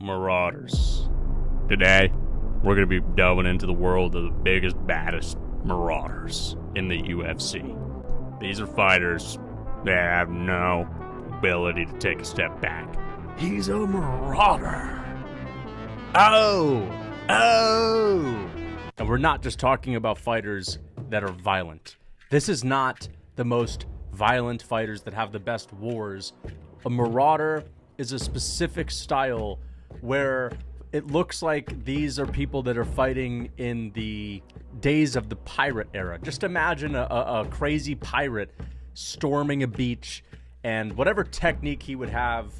Marauders. Today, we're going to be delving into the world of the biggest, baddest Marauders in the UFC. These are fighters that have no ability to take a step back. He's a Marauder. Oh! And we're not just talking about fighters that are violent. This is not the most violent fighters that have the best wars. A Marauder is a specific style where it looks like these are people that are fighting in the days of the pirate era. Just imagine a crazy pirate storming a beach, and whatever technique he would have,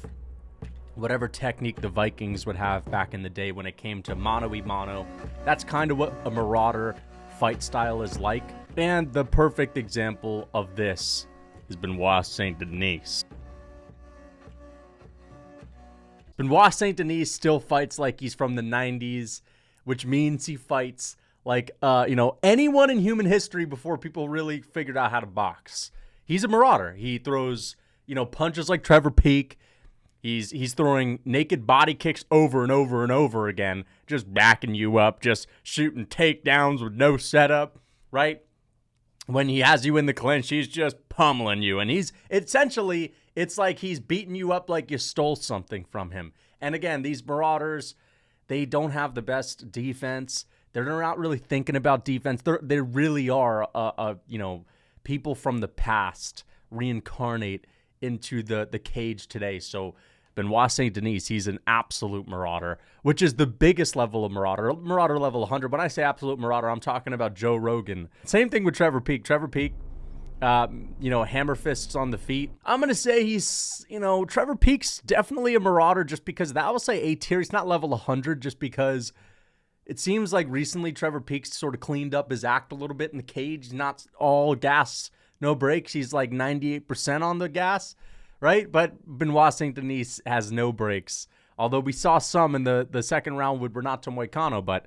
whatever technique the Vikings would have back in the day when it came to mano-a-mano, that's kind of what a Marauder fight style is like. And the perfect example of this is Benoit Saint Denis. Benoit Saint Denis still fights like he's from the 90s, which means he fights like, anyone in human history before people really figured out how to box. He's a Marauder. He throws, punches like Trevor Peek. He's throwing naked body kicks over and over and over again, just backing you up, just shooting takedowns with no setup, right? When he has you in the clinch, he's just pummeling you. And it's like he's beating you up like you stole something from him. And again, these Marauders, they don't have the best defense. They're not really thinking about defense. They really are, people from the past reincarnate into the cage today. So Benoit Saint Denis, he's an absolute Marauder, which is the biggest level of Marauder level 100. When I say absolute Marauder, I'm talking about Joe Rogan. Same thing with Trevor Peek. Trevor Peek, hammer fists on the feet. I'm going to say he's, Trevor Peek's definitely a Marauder just because I will say A tier. He's not level 100 just because it seems like recently Trevor Peek's sort of cleaned up his act a little bit in the cage. Not all gas, no brakes. He's like 98% on the gas, right? But Benoit Saint Denis has no brakes. Although we saw some in the second round with Renato Moicano. But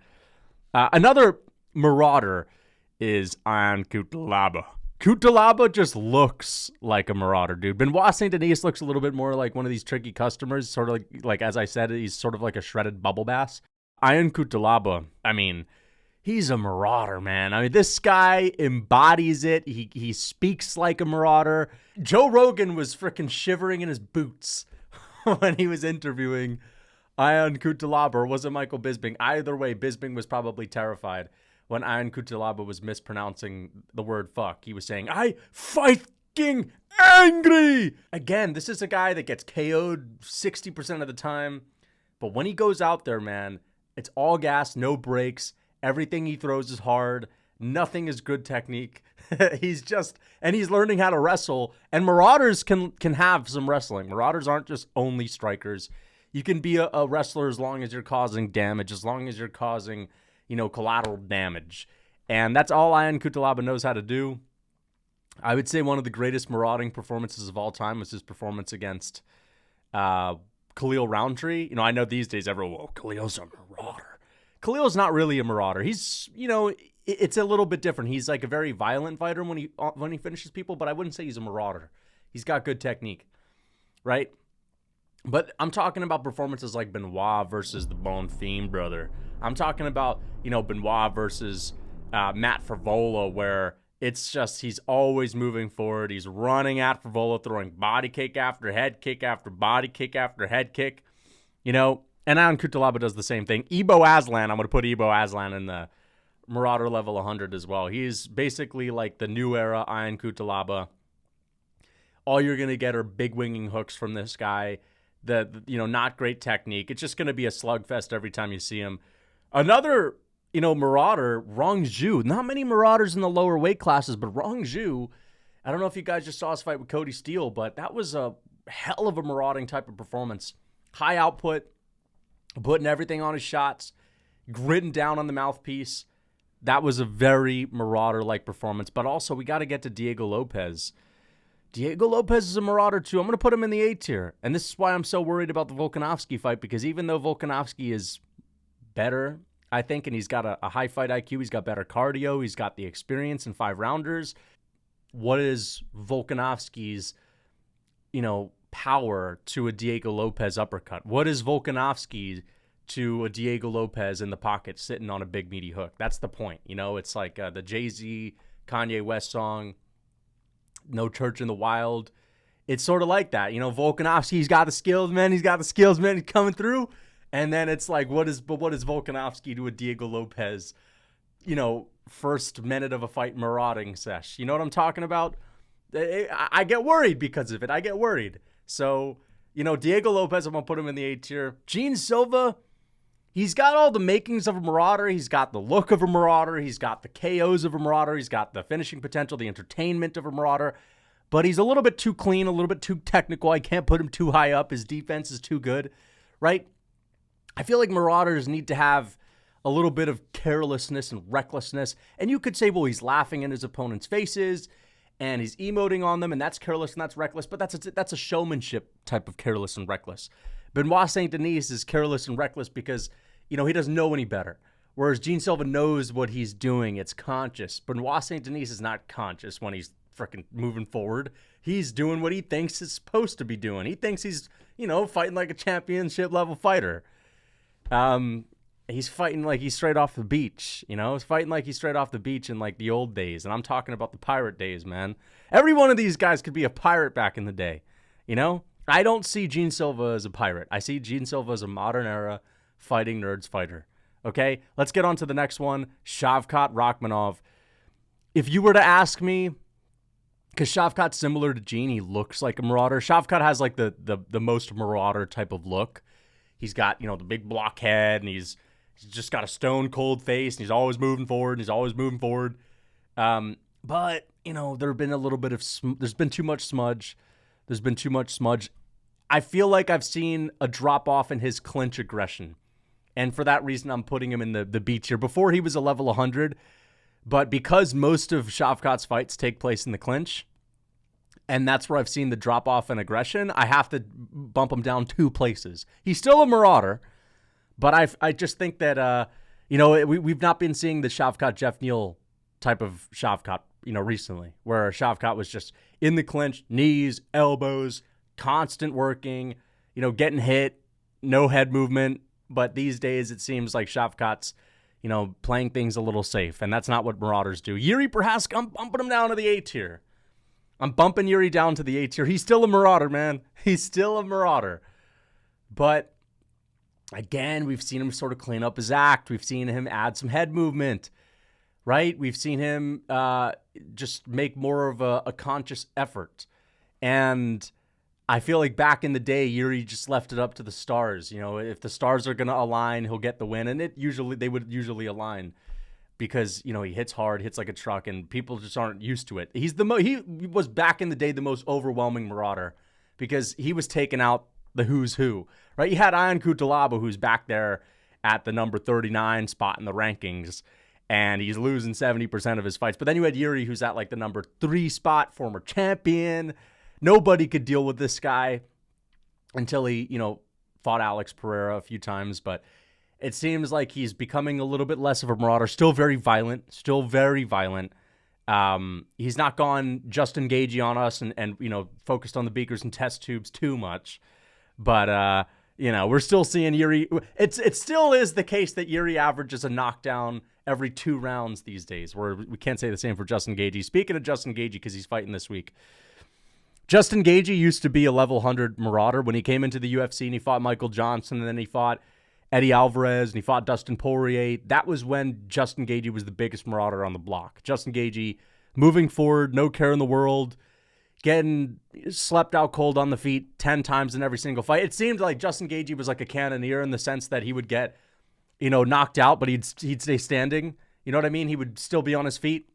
another Marauder is Cutelaba. Cutelaba just looks like a Marauder, dude. Benoit Saint Denis looks a little bit more like one of these tricky customers. Sort of like as I said, he's sort of like a shredded bubble bass. Cutelaba, he's a Marauder, man. This guy embodies it. He speaks like a Marauder. Joe Rogan was freaking shivering in his boots when he was interviewing Cutelaba, or was it Michael Bisping? Either way, Bisping was probably terrified when Cutelaba was mispronouncing the word fuck. He was saying, "I fucking angry." Again, this is a guy that gets KO'd 60% of the time. But when he goes out there, man, it's all gas, no brakes. Everything he throws is hard. Nothing is good technique. He's learning how to wrestle. And Marauders can have some wrestling. Marauders aren't just only strikers. You can be a wrestler as long as you're causing damage, as long as you're causing, collateral damage. And that's all Cutelaba knows how to do. I would say one of the greatest marauding performances of all time was his performance against Khalil Roundtree. I know these days everyone, Khalil's a Marauder. Khalil's not really a Marauder. He's, it's a little bit different. He's like a very violent fighter when he finishes people, but I wouldn't say he's a Marauder. He's got good technique, right? But I'm talking about performances like Benoit versus the Bone Fiend brother. I'm talking about, Benoit versus Matt Favola, where it's just he's always moving forward. He's running at Favola, throwing body kick after head kick after body kick after head kick. And Cutelaba does the same thing. Ibo Aslan, I'm going to put Ibo Aslan in the Marauder level 100 as well. He's basically like the new era Cutelaba. All you're going to get are big winging hooks from this guy. Not great technique. It's just going to be a slugfest every time you see him. Another, Marauder, Rong Zhu. Not many Marauders in the lower weight classes, but Rong Zhu, I don't know if you guys just saw his fight with Cody Steele, but that was a hell of a marauding type of performance. High output, putting everything on his shots, gritting down on the mouthpiece. That was a very Marauder-like performance. But also, we got to get to Diego Lopez. Diego Lopez is a Marauder, too. I'm going to put him in the A tier. And this is why I'm so worried about the Volkanovski fight, because even though Volkanovski is better, I think, and he's got a high fight IQ, he's got better cardio, he's got the experience in 5-rounders. What is Volkanovski's, power to a Diego Lopez uppercut? What is Volkanovski to a Diego Lopez in the pocket sitting on a big meaty hook? That's the point. You know, it's like the Jay-Z, Kanye West song, No Church in the Wild. It's sort of like that. You know, Volkanovski's got the skills, man. He's got the skills, man. He's coming through. And then it's like, what is Volkanovski to a Diego Lopez, you know, first minute of a fight marauding sesh? You know what I'm talking about? I get worried because of it. I get worried. So, you know, Diego Lopez, I'm going to put him in the A tier. Gene Silva, he's got all the makings of a Marauder. He's got the look of a Marauder. He's got the KOs of a Marauder. He's got the finishing potential, the entertainment of a Marauder. But he's a little bit too clean, a little bit too technical. I can't put him too high up. His defense is too good, right? I feel like Marauders need to have a little bit of carelessness and recklessness. And you could say, well, he's laughing in his opponent's faces and he's emoting on them, and that's careless and that's reckless. But that's a showmanship type of careless and reckless. Benoit Saint Denis is careless and reckless because, you know, he doesn't know any better. Whereas Gene Silva knows what he's doing. It's conscious. Benoit Saint Denis is not conscious when he's freaking moving forward. He's doing what he thinks he's supposed to be doing. He thinks he's, you know, fighting like a championship level fighter. He's fighting like he's straight off the beach, you know? He's fighting like he's straight off the beach in like the old days. And I'm talking about the pirate days, man. Every one of these guys could be a pirate back in the day, you know? I don't see Gene Silva as a pirate. I see Gene Silva as a modern era fighting nerds fighter. Okay? Let's get on to the next one. Shavkat Rakhmonov. If you were to ask me, because Shavkat's similar to Gene, he looks like a Marauder. Shavkat has like the most Marauder type of look. He's got, you know, the big block head, and he's just got a stone cold face, and he's always moving forward, But, you know, there's been too much smudge. There's been too much smudge. I feel like I've seen a drop off in his clinch aggression. And for that reason, I'm putting him in the B tier. Before he was a level 100, but because most of Shavkat's fights take place in the clinch, and that's where I've seen the drop off in aggression, I have to bump him down 2 places. He's still a Marauder, but I just think that, you know, we've not been seeing the Shavkat Jeff Neal type of Shavkat, you know, recently, where Shavkat was just in the clinch, knees, elbows, constant working, you know, getting hit, no head movement. But these days it seems like Shavkat's, you know, playing things a little safe, and that's not what Marauders do. Jiri Prochazka, I'm bumping him down to the A tier. I'm bumping Jiri down to the A tier. He's still a Marauder, man. He's still a Marauder. But, again, we've seen him sort of clean up his act. We've seen him add some head movement, right? We've seen him just make more of a conscious effort. And I feel like back in the day, Jiri just left it up to the stars. You know, if the stars are going to align, he'll get the win. And they would usually align. Because, you know, he hits hard, hits like a truck, and people just aren't used to it. He was back in the day the most overwhelming Marauder because he was taking out the who's who, right? You had Ion Cutelaba, who's back there at the number 39 spot in the rankings, and he's losing 70% of his fights. But then you had Jiri, who's at like the number 3 spot, former champion. Nobody could deal with this guy until he, you know, fought Alex Pereira a few times, but it seems like he's becoming a little bit less of a Marauder. Still very violent. He's not gone Justin Gaethje on us and you know, focused on the beakers and test tubes too much. But, you know, we're still seeing Jiri. It still is the case that Jiri averages a knockdown every 2 rounds these days, where we can't say the same for Justin Gaethje. Speaking of Justin Gaethje, because he's fighting this week, Justin Gaethje used to be a level 100 Marauder when he came into the UFC, and he fought Michael Johnson, and then he fought Eddie Alvarez, and he fought Dustin Poirier. That was when Justin Gaethje was the biggest Marauder on the block. Justin Gaethje moving forward, no care in the world, getting slept out cold on the feet 10 times in every single fight. It seemed like Justin Gaethje was like a cannoneer in the sense that he would get, you know, knocked out, but he'd stay standing. You know what I mean? He would still be on his feet,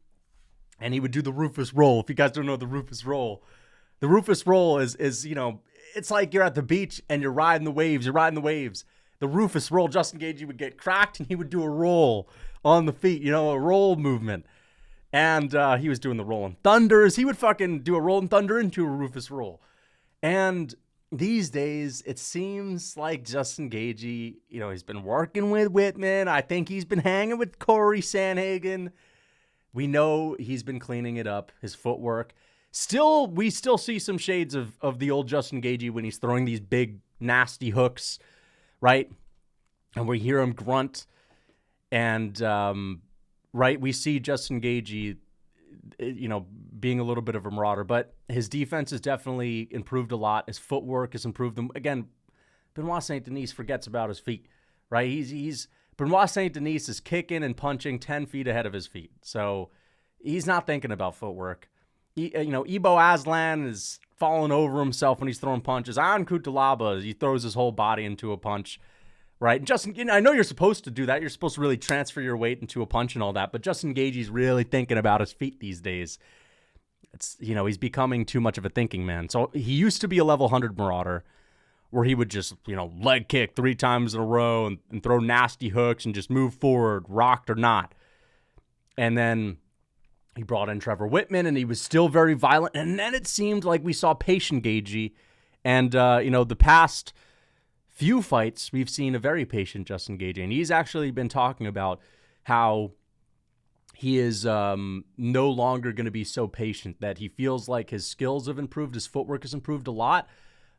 and he would do the Rufus roll. If you guys don't know the Rufus roll is, you know, it's like you're at the beach and you're riding the waves. The Rufus roll, Justin Gaethje would get cracked, and he would do a roll on the feet, you know, a roll movement. And he was doing the rolling thunders. He would fucking do a rolling thunder into a Rufus roll. And these days, it seems like Justin Gaethje, you know, he's been working with Whitman. I think he's been hanging with Corey Sanhagen. We know he's been cleaning it up, his footwork. we still see some shades of the old Justin Gaethje when he's throwing these big, nasty hooks, right? And we hear him grunt. And, right, we see Justin Gaethje, being a little bit of a marauder. But his defense has definitely improved a lot. His footwork has improved. Again, Benoit Saint Denis forgets about his feet, right? Benoit Saint Denis is kicking and punching 10 feet ahead of his feet. So he's not thinking about footwork. Ibo Aslan is falling over himself when he's throwing punches. On Cutelaba, he throws his whole body into a punch, right? Justin, I know you're supposed to do that. You're supposed to really transfer your weight into a punch and all that. But Justin Gaethje's really thinking about his feet these days. He's becoming too much of a thinking man. So he used to be a level 100 marauder where he would just, leg kick 3 times in a row and throw nasty hooks and just move forward, rocked or not. And then he brought in Trevor Whitman, and he was still very violent. And then it seemed like we saw patient Gaethje. And, the past few fights, we've seen a very patient Justin Gaethje. And he's actually been talking about how he is no longer going to be so patient, that he feels like his skills have improved, his footwork has improved a lot.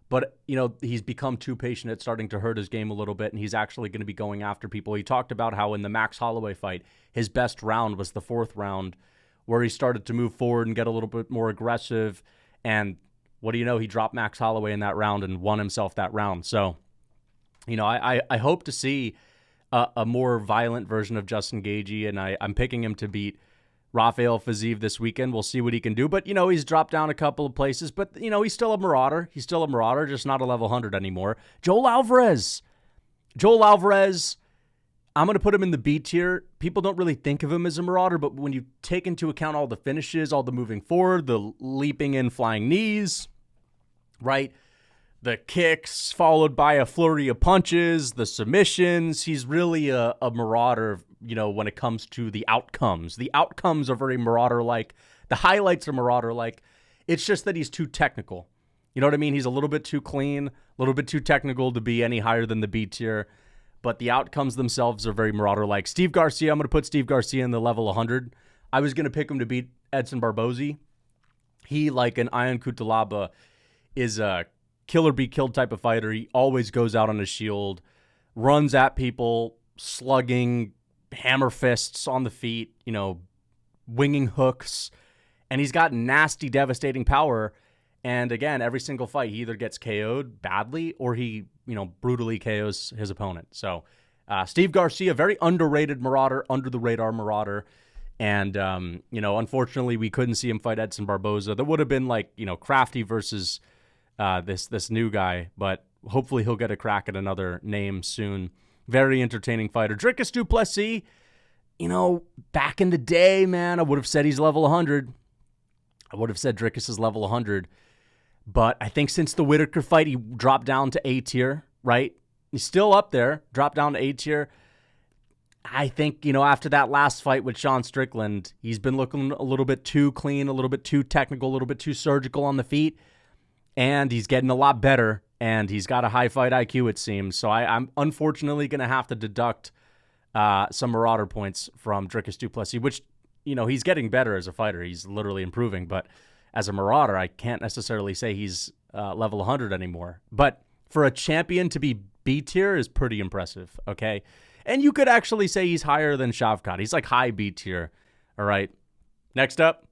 But, he's become too patient. It's starting to hurt his game a little bit, and he's actually going to be going after people. He talked about how in the Max Holloway fight, his best round was the 4th round, where he started to move forward and get a little bit more aggressive. And what do you know? He dropped Max Holloway in that round and won himself that round. So, I hope to see a more violent version of Justin Gaethje, and I'm picking him to beat Rafael Fiziev this weekend. We'll see what he can do. But, he's dropped down a couple of places. But, he's still a marauder. He's still a marauder, just not a level 100 anymore. Joel Alvarez, I'm going to put him in the B tier. People don't really think of him as a marauder, but when you take into account all the finishes, all the moving forward, the leaping in, flying knees, right? The kicks followed by a flurry of punches, the submissions, he's really a marauder, when it comes to the outcomes. The outcomes are very marauder-like. The highlights are marauder-like. It's just that he's too technical. You know what I mean? He's a little bit too clean, a little bit too technical to be any higher than the B tier. But the outcomes themselves are very Marauder-like. Steve Garcia, I'm going to put Steve Garcia in the level 100. I was going to pick him to beat Edson Barboza. He, like an Ion Cutelaba, is a kill-or-be-killed type of fighter. He always goes out on his shield, runs at people, slugging, hammer fists on the feet, winging hooks. And he's got nasty, devastating power. And again, every single fight, he either gets KO'd badly or he, brutally KOs his opponent. So Steve Garcia, very underrated marauder, under-the-radar marauder. And, unfortunately, we couldn't see him fight Edson Barboza. That would have been like, Crafty versus this new guy. But hopefully he'll get a crack at another name soon. Very entertaining fighter. Dricus du Plessis, back in the day, man, I would have said he's level 100. I would have said Dricus is level 100. But I think since the Whitaker fight, he dropped down to A tier, right? He's still up there, dropped down to A tier. I think, after that last fight with Sean Strickland, he's been looking a little bit too clean, a little bit too technical, a little bit too surgical on the feet. And he's getting a lot better. And he's got a high fight IQ, it seems. So I'm unfortunately going to have to deduct some Marauder points from Dricus du Plessis, which, he's getting better as a fighter. He's literally improving. But as a Marauder, I can't necessarily say he's level 100 anymore. But for a champion to be B tier is pretty impressive, okay? And you could actually say he's higher than Shavkat. He's like high B tier, all right? Next up,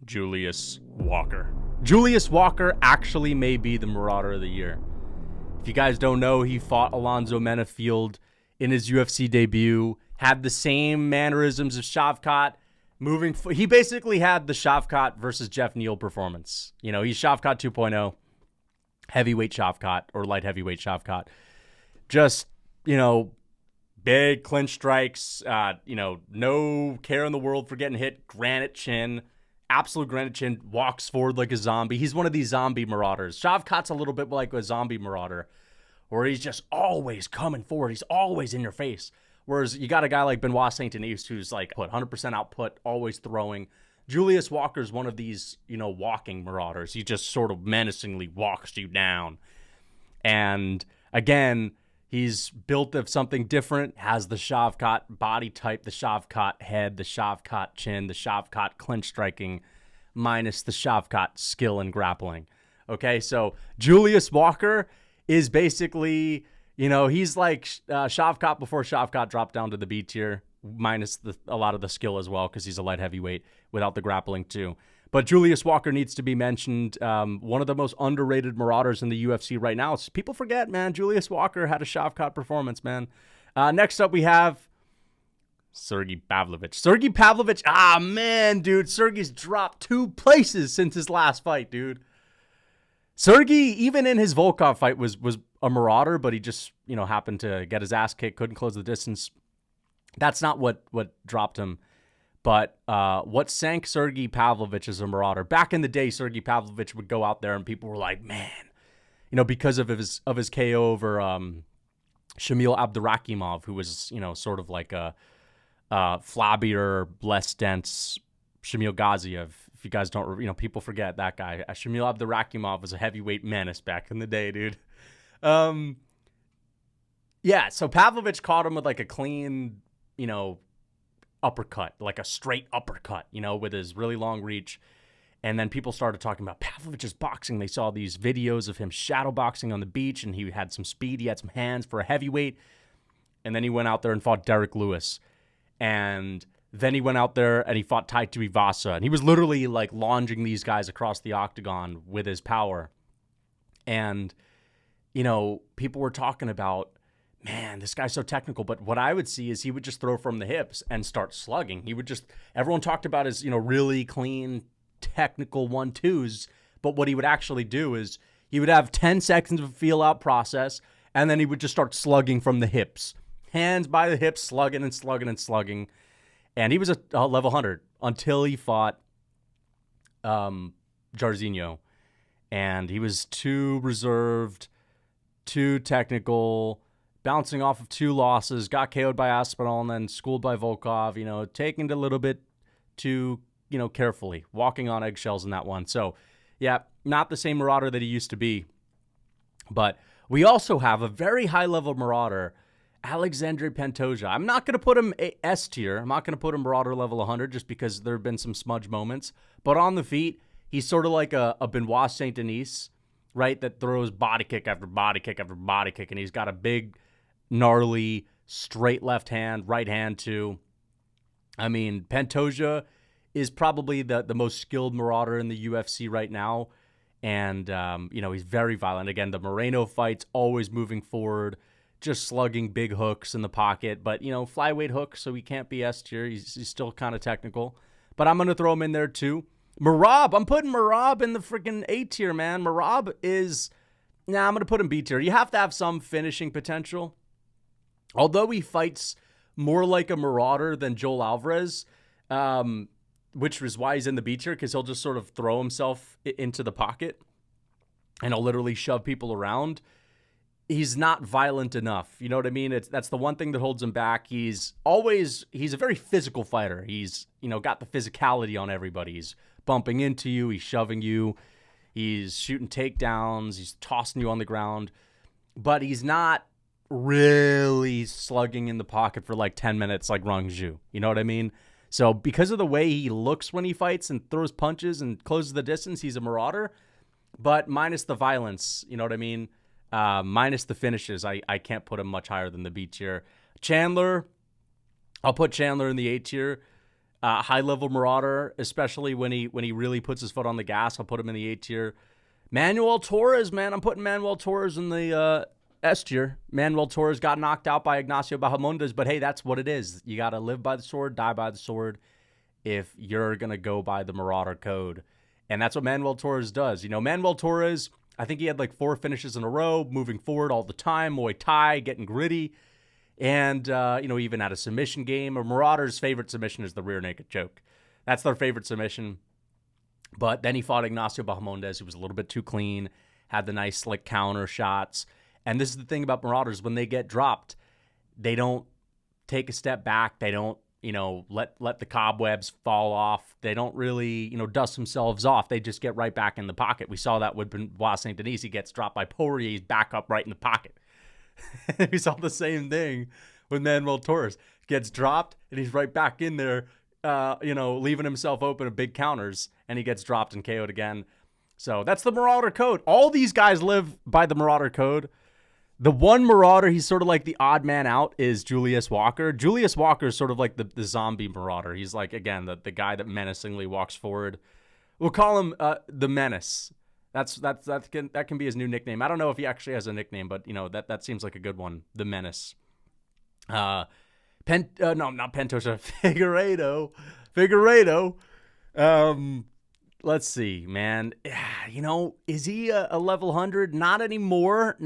Julius Walker. Julius Walker actually may be the Marauder of the year. If you guys don't know, he fought Alonzo Menafield in his UFC debut, had the same mannerisms of Shavkat. He basically had the Shavkat versus Jeff Neal performance. He's Shavkat 2.0, heavyweight Shavkat or light heavyweight Shavkat. Just, big clinch strikes, no care in the world for getting hit, granite chin, absolute granite chin, walks forward like a zombie. He's one of these zombie marauders. Shavkat's a little bit like a zombie marauder, where he's just always coming forward. He's always in your face. Whereas you got a guy like Benoit Saint Denis who's like 100% output, always throwing. Julius Walker's one of these, walking marauders. He just sort of menacingly walks you down. And again, he's built of something different, has the Shavkat body type, the Shavkat head, the Shavkat chin, the Shavkat clinch striking. minus the Shavkat skill and grappling. Okay, so Julius Walker is basically, he's like Shavkat before Shavkat dropped down to the B tier, minus a lot of the skill as well, because he's a light heavyweight without the grappling too. But Julius Walker needs to be mentioned. One of the most underrated Marauders in the UFC right now. People forget, man, Julius Walker had a Shavkat performance, man. Next up, we have Sergey Pavlovich. Sergey Pavlovich, man, dude. Sergey's dropped 2 places since his last fight, dude. Sergey, even in his Volkov fight, was a Marauder, but he just, happened to get his ass kicked, couldn't close the distance. That's not what dropped him. But what sank Sergey Pavlovich as a Marauder, back in the day, Sergey Pavlovich would go out there and people were like, man, because of his KO over Shamil Abdurakhimov, who was, sort of like a flabbier, less dense Shamil Gaziev. If you guys don't, people forget that guy. Shamil Abdurakhimov was a heavyweight menace back in the day, dude. Yeah, so Pavlovich caught him with like a clean, uppercut, like a straight uppercut, with his really long reach. And then people started talking about Pavlovich's boxing. They saw these videos of him shadow boxing on the beach, and he had some speed. He had some hands for a heavyweight. And then he went out there and fought Derek Lewis. And then he went out there and he fought Tai Tuivasa. And he was literally like launching these guys across the octagon with his power. And, people were talking about, man, this guy's so technical. But what I would see is he would just throw from the hips and start slugging. Everyone talked about his, really clean, technical 1-2s. But what he would actually do is he would have 10 seconds of a feel-out process, and then he would just start slugging from the hips. Hands by the hips, slugging and slugging and slugging. And he was a level 100 until he fought Jairzinho. And he was too reserved, too technical, bouncing off of 2 losses, got KO'd by Aspinall, and then schooled by Volkov, taking it a little bit too, carefully, walking on eggshells in that one. So, yeah, not the same Marauder that he used to be. But we also have a very high-level Marauder, Alexandre Pantoja. I'm not going to put him S tier. I'm not going to put him Marauder level 100 just because there have been some smudge moments. But on the feet, he's sort of like a Benoit Saint Denis, right, that throws body kick after body kick after body kick, and he's got a big, gnarly, straight left hand, right hand too. I mean, Pantoja is probably the most skilled Marauder in the UFC right now, and, he's very violent. Again, the Moreno fight's always moving forward, just slugging big hooks in the pocket, but, flyweight hooks, so he can't be S tier. He's still kind of technical, but I'm going to throw him in there too. Merab, I'm putting Merab in the freaking A tier, man. Merab is, I'm going to put him B tier. You have to have some finishing potential. Although he fights more like a Marauder than Joel Alvarez, which is why he's in the B tier, because he'll just sort of throw himself into the pocket and he'll literally shove people around. He's not violent enough. You know what I mean? That's the one thing that holds him back. He's a very physical fighter. He's, got the physicality on everybody. He's bumping into you. He's shoving you. He's shooting takedowns. He's tossing you on the ground. But he's not really slugging in the pocket for like 10 minutes like Rong Zhu. You know what I mean? So because of the way he looks when he fights and throws punches and closes the distance, he's a Marauder. But minus the violence, you know what I mean? Minus the finishes, I can't put him much higher than the B tier. Chandler, I'll put Chandler in the A tier. High-level Marauder, especially when he really puts his foot on the gas, I'll put him in the A tier. Manuel Torres, man, I'm putting Manuel Torres in the S tier. Manuel Torres got knocked out by Ignacio Bahamondes, but hey, that's what it is. You got to live by the sword, die by the sword if you're going to go by the Marauder code. And that's what Manuel Torres does. Manuel Torres, I think he had like 4 finishes in a row, moving forward all the time, Muay Thai, getting gritty. And, even had a submission game. A Marauder's favorite submission is the rear naked choke. That's their favorite submission. But then he fought Ignacio Bahamondes, who was a little bit too clean, had the nice slick counter shots. And this is the thing about Marauders. When they get dropped, they don't take a step back. They don't, let the cobwebs fall off. They don't really, dust themselves off. They just get right back in the pocket. We saw that with Benoit Saint Denis. He gets dropped by Poirier. He's back up right in the pocket. We saw the same thing with Manuel Torres. Gets dropped, and he's right back in there, leaving himself open to big counters, and he gets dropped and KO'd again. So that's the Marauder code. All these guys live by the Marauder code. The one Marauder, he's sort of like the odd man out, is Julius Walker. Julius Walker is sort of like the zombie Marauder. He's like, again, the guy that menacingly walks forward. We'll call him the Menace. That can be his new nickname. I don't know if he actually has a nickname, but that seems like a good one. The Menace. Not Pentosa. Figueiredo. Let's see, man. Is he a level 100? Not anymore.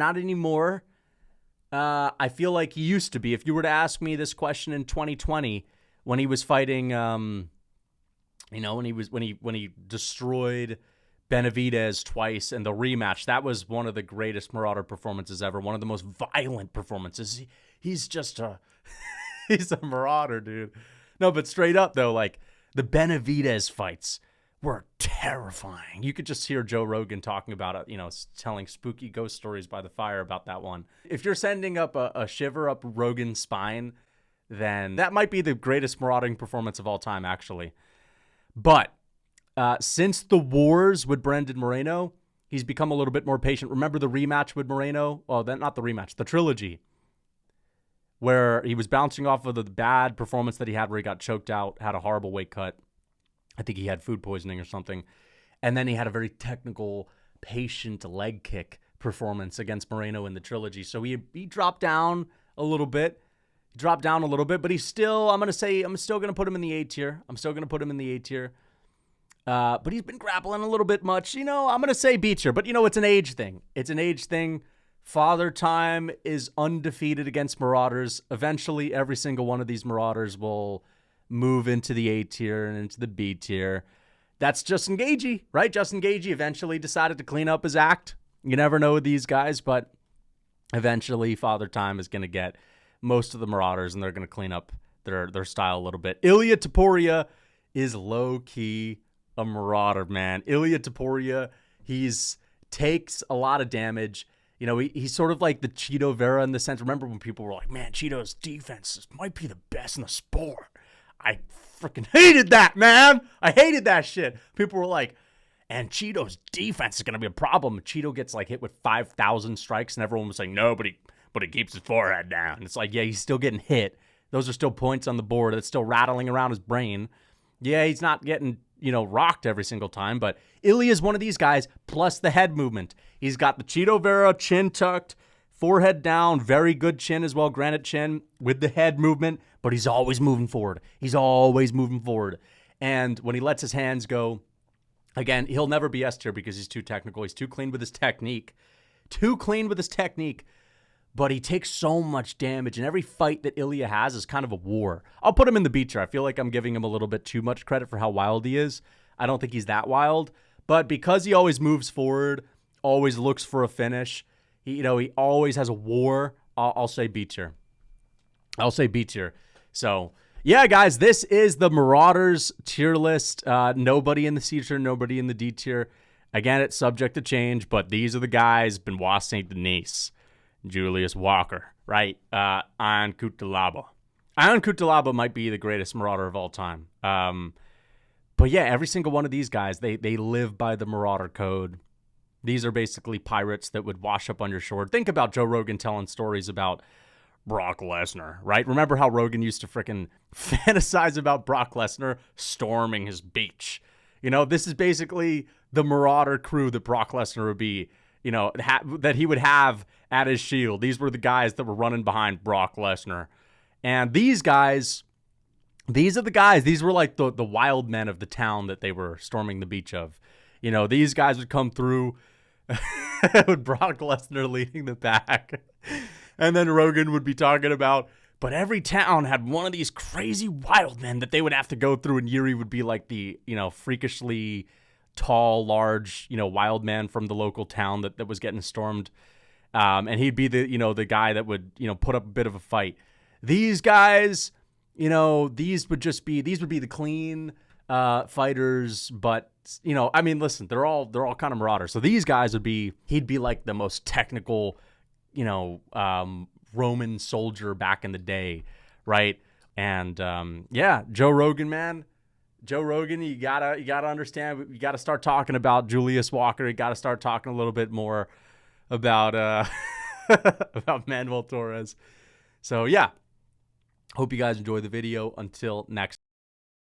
I feel like he used to be. If you were to ask me this question in 2020, when he was fighting, when he destroyed Benavidez twice in the rematch, that was one of the greatest Marauder performances ever. One of the most violent performances. He's just he's a Marauder, dude. No, but straight up though, like the Benavidez fights were terrifying. You could just hear Joe Rogan talking about it, telling spooky ghost stories by the fire about that one. If you're sending up a shiver up Rogan's spine, then that might be the greatest marauding performance of all time, actually. But since the wars with Brendan Moreno, he's become a little bit more patient. Remember the rematch with Moreno? Oh, not the rematch, the trilogy, where he was bouncing off of the bad performance that he had where he got choked out, had a horrible weight cut. I think he had food poisoning or something. And then he had a very technical, patient leg kick performance against Moreno in the trilogy. So he dropped down a little bit. But he's still, I'm still going to put him in the A tier. But he's been grappling a little bit much. I'm going to say B tier, but it's an age thing. Father Time is undefeated against Marauders. Eventually, every single one of these Marauders will move into the A tier and into the B tier. That's Justin Gaethje, right? Justin Gaethje eventually decided to clean up his act. You never know with these guys, but eventually Father Time is going to get most of the Marauders, and they're going to clean up their style a little bit. Ilia Topuria is low-key a Marauder, man. Ilia Topuria, takes a lot of damage. He's sort of like the Chito Vera in the sense. Remember when people were like, man, Chito's defense might be the best in the sport. I freaking hated that, man. I hated that shit. People were like, and Chito's defense is going to be a problem. Chito gets hit with 5,000 strikes, and everyone was saying, no, but he keeps his forehead down. It's like, yeah, he's still getting hit. Those are still points on the board. It's still rattling around his brain. Yeah, he's not getting, rocked every single time, but Ilia is one of these guys, plus the head movement. He's got the Chito Vera chin tucked, forehead down, very good chin as well, granite chin with the head movement, but he's always moving forward. And when he lets his hands go, again, he'll never be S tier because he's too technical. He's too clean with his technique. But he takes so much damage, and every fight that Ilia has is kind of a war. I'll put him in the B tier. I feel like I'm giving him a little bit too much credit for how wild he is. I don't think he's that wild, but because he always moves forward, always looks for a finish, he always has a war, I'll say B tier. So, yeah, guys, this is the Marauders tier list. Nobody in the C tier, nobody in the D tier. Again, it's subject to change, but these are the guys: Benoit Saint Denis, Julius Walker, right? Ion Cutelaba. Ion Cutelaba might be the greatest Marauder of all time. But yeah, every single one of these guys, they live by the Marauder code. These are basically pirates that would wash up on your shore. Think about Joe Rogan telling stories about Brock Lesnar, right? Remember how Rogan used to freaking fantasize about Brock Lesnar storming his beach? This is basically the Marauder crew that Brock Lesnar would be, that he would have at his shield. These were the guys that were running behind Brock Lesnar. And these guys, these are the guys, these were like the wild men of the town that they were storming the beach of. These guys would come through with Brock Lesnar leading the pack. And then Rogan would be talking about, but every town had one of these crazy wild men that they would have to go through, and Jiri would be like the, freakishly tall, large, wild man from the local town that was getting stormed. And he'd be the guy that would, put up a bit of a fight. These guys, these would be the clean fighters, but listen, they're all kind of Marauders. So these guys he'd be like the most technical, Roman soldier back in the day, right? And yeah, Joe Rogan, man. Joe Rogan, you gotta understand. You gotta start talking about Julius Walker. You gotta start talking a little bit more about about Manuel Torres. So yeah, hope you guys enjoyed the video. Until next.